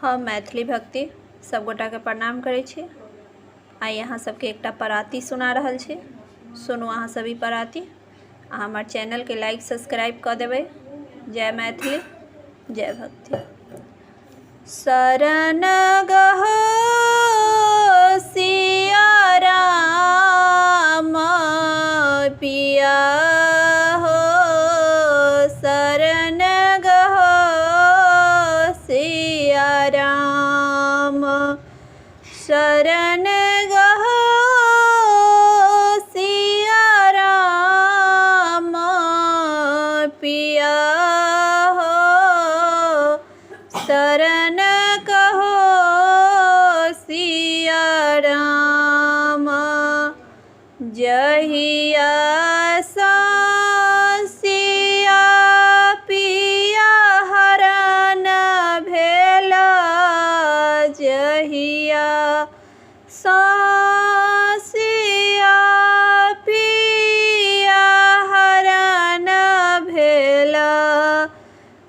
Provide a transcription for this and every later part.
हम मैथिली भक्ति सब गोटा के प्रणाम करै छी। आइ अहाँ सबके एकटा पराती सुना रहल छी। सुनू अहाँ सभी पराती। हमर चैनल के लाइक सब्सक्राइब कऽ देबै। जय मैथिली, जय भक्ति। शरण गहो सिया राम पिया हो, शरण गहो सिया राम, शरण गहो सिया राम पिया हो, शरण कहो सिया राम। जहिया सिया पिया हरण भेला, जहिया सिया पिया हरण भेला,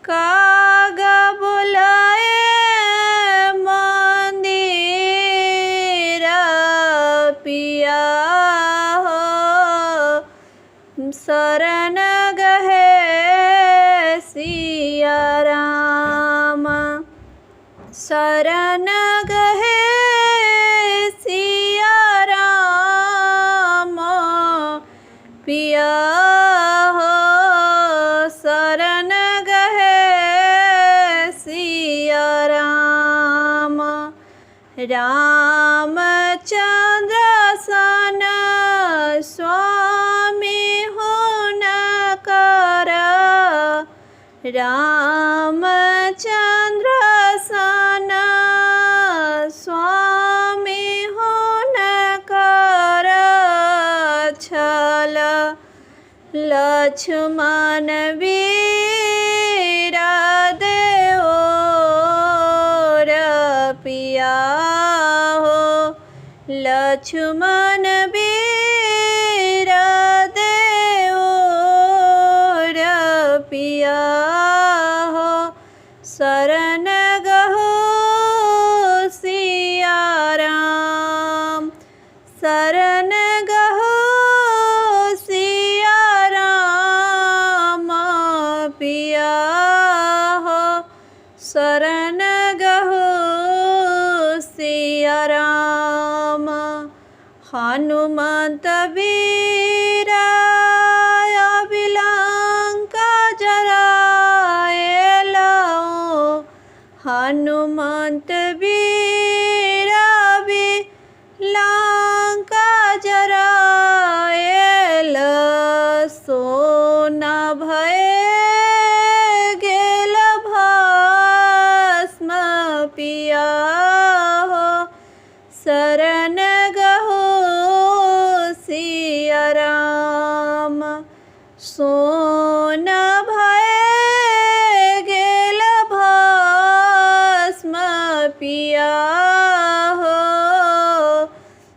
काग बुलाए मंदिर पिया हो, शरण गहे सिया राम, शरण गहे सिया राम पिया हो, शरण गहे सिया राम। रामचंद्र सन स्वामी हुनकर, रामचंद्र सन स्वामी हुनकर छल, लक्ष्मण वीर देओर पिया हो, लक्ष्मण वीर देओर पिया हो, शरण गहो सिया राम, शरण गहो सिया राम पिया हो, शरण गहो सिया राम। हनुमंत वीर लंका जराएला, हनुमंत वीर लंका जराएला, सोना भय गेल भस्म पिया हो, शरण गहो सिया राम, सोना भय गेल भस्म पिया हो,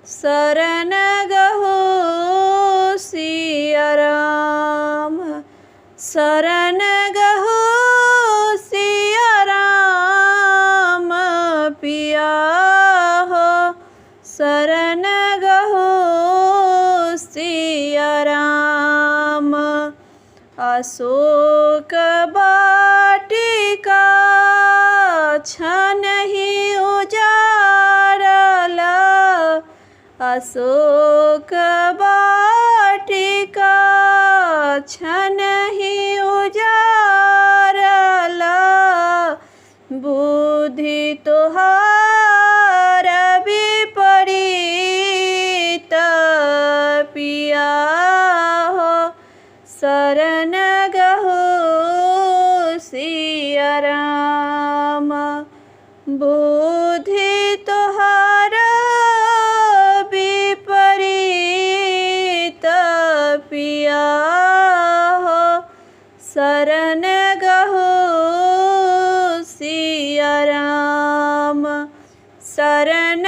शरण गहो सिया राम, शरण गहो सिया राम पिया हो, शरण गहो सिया राम। अशोक वाटिका छनहि उजारला, अशोक वाटिका छनहि उजारला, बुद्धि तोहार विपरीत पिया हो, शरण गहो सिया राम, बुद्धि तोहार विपरीत पिया हो, शरण गहो सिया राम, शरण